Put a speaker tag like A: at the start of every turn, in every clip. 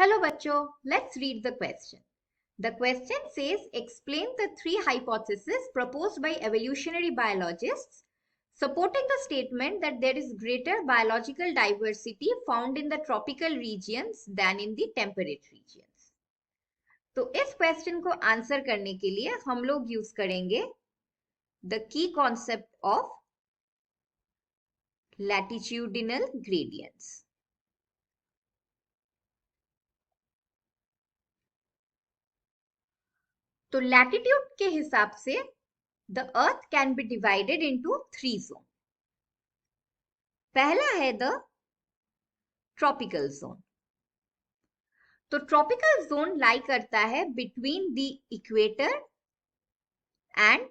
A: Hello बच्चों, let's read the question. The question says explain the three hypotheses proposed by evolutionary biologists supporting the statement that there is greater biological diversity found in the tropical regions than in the temperate regions. तो इस question को answer करने के लिए हम लोग use करेंगे the key concept of latitudinal gradients. तो लैटिट्यूड के हिसाब से the earth can be divided into three zones. पहला है the tropical zone. तो tropical zone lie करता है between the equator and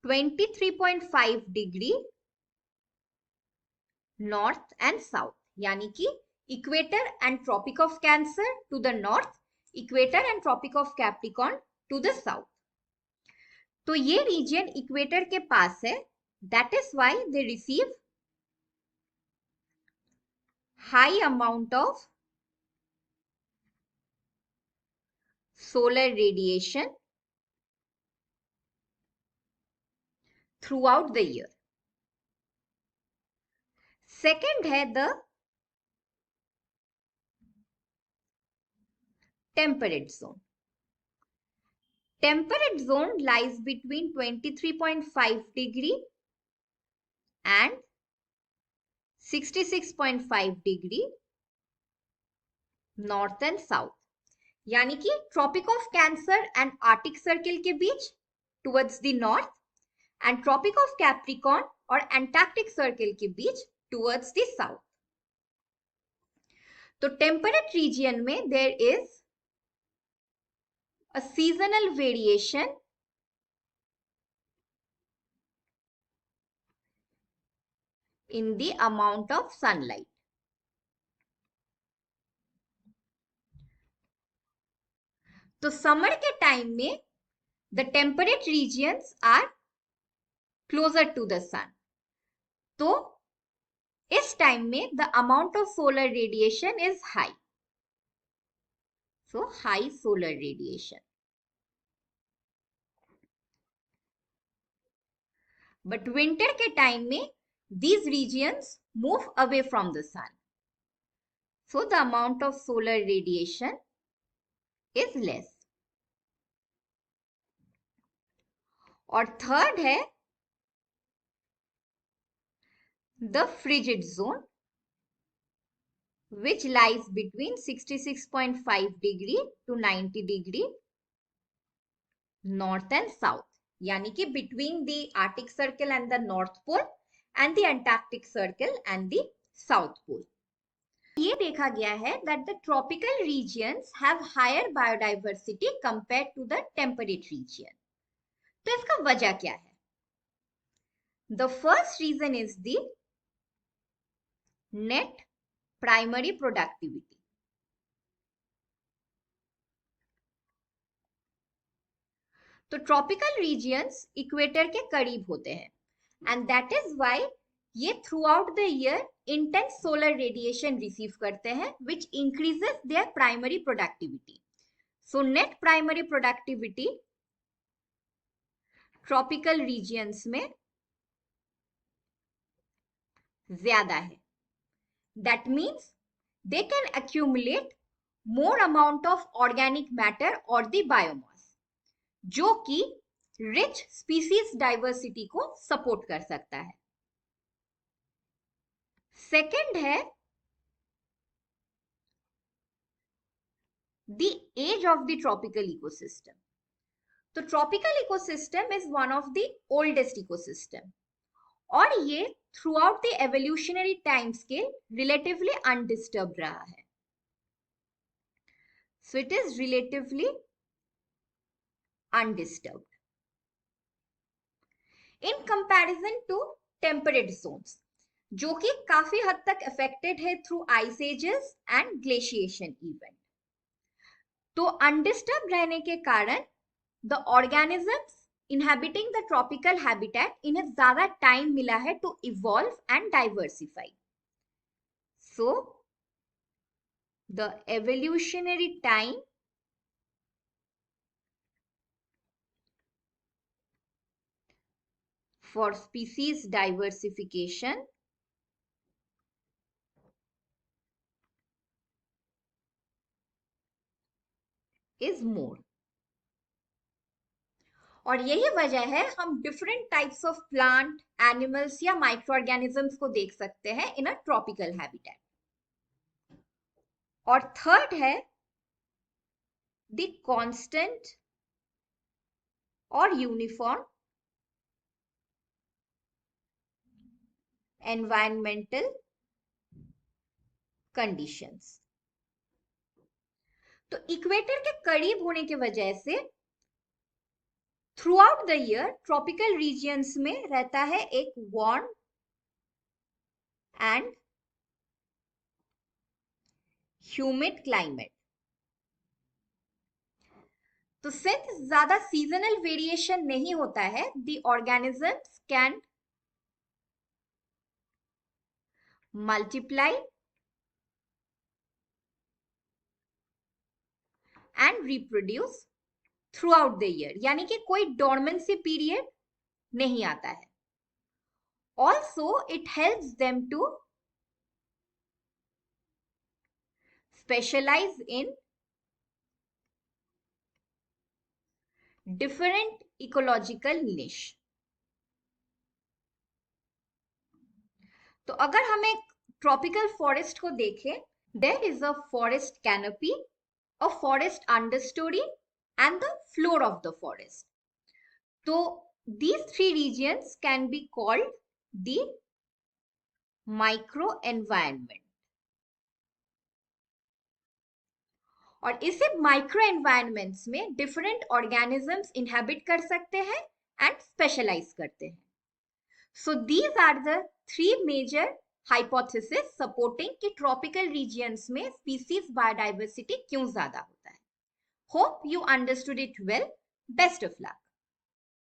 A: 23.5 degree north and south. यानी कि equator and tropic of Cancer to the north, equator and tropic of Capricorn to the south. तो ये region equator के पास है. That is why they receive high amount of solar radiation throughout the year. Second है the temperate zone. Temperate zone lies between 23.5 degree and 66.5 degree north and south. यानी कि Tropic of Cancer and Arctic Circle के बीच towards the north and Tropic of Capricorn और Antarctic Circle के बीच towards the south. तो temperate region में there is a seasonal variation in the amount of sunlight. तो summer के time में the temperate regions are closer to the sun. तो इस time में the amount of solar radiation is high. So high solar radiation. But winter के time में these regions move away from the sun. So the amount of solar radiation is less. और third है the frigid zone which lies between 66.5 degree to 90 degree north and south. यानी कि between the Arctic Circle and the North Pole and the Antarctic Circle and the South Pole. ये देखा गया है that the tropical regions have higher biodiversity compared to the temperate region. तो इसका वजह क्या है? The first reason is the net primary productivity. तो ट्रॉपिकल रीजियंस इक्वेटर के करीब होते हैं एंड दैट इज व्हाई ये throughout the year intense solar radiation receive करते हैं which increases their primary productivity. So net primary productivity tropical regions में ज्यादा है. That means they can accumulate more amount of organic matter और the biomass जो कि rich species diversity को support कर सकता है. सेकेंड है the age of the tropical ecosystem. तो tropical ecosystem is one of the oldest ecosystem और ये throughout the evolutionary time scale relatively undisturbed रहा है. So it is relatively undisturbed in comparison to temperate zones जो कि काफी हद तक affected है through ice ages and glaciation event. तो undisturbed रहने के कारण the organisms inhabiting the tropical habitat इन्हें ज्यादा time मिला है to evolve and diversify. So the evolutionary time for species diversification is more. और यही वजह है हम different types of plant, animals या माइक्रो ऑर्गेनिजम्स को देख सकते हैं इन अ ट्रॉपिकल हैबिटेट. और थर्ड है द कांस्टेंट और यूनिफॉर्म एनवायरमेंटल कंडीशंस. तो इक्वेटर के करीब होने की वजह से through out the year tropical regions में रहता है एक वार्म एंड ह्यूमिड क्लाइमेट. तो सिंस ज्यादा सीजनल वेरिएशन नहीं होता है, the organisms can multiply and reproduce through out the year. यानी कि कोई डोर्मेंसी पीरियड नहीं आता है. Also it helps them to specialise in different ecological niche. तो अगर हम एक ट्रॉपिकल फॉरेस्ट को देखें, there is a forest canopy, a forest understory and the floor of the forest. So these three regions can be called the micro environment. और इसे micro environments में different organisms inhabit कर सकते हैं and specialise करते हैं. So these are the three major hypothesis supporting कि tropical regions में स्पीसीज बायोडाइवर्सिटी क्यों ज्यादा होता है. Hope you understood it well. Best of luck.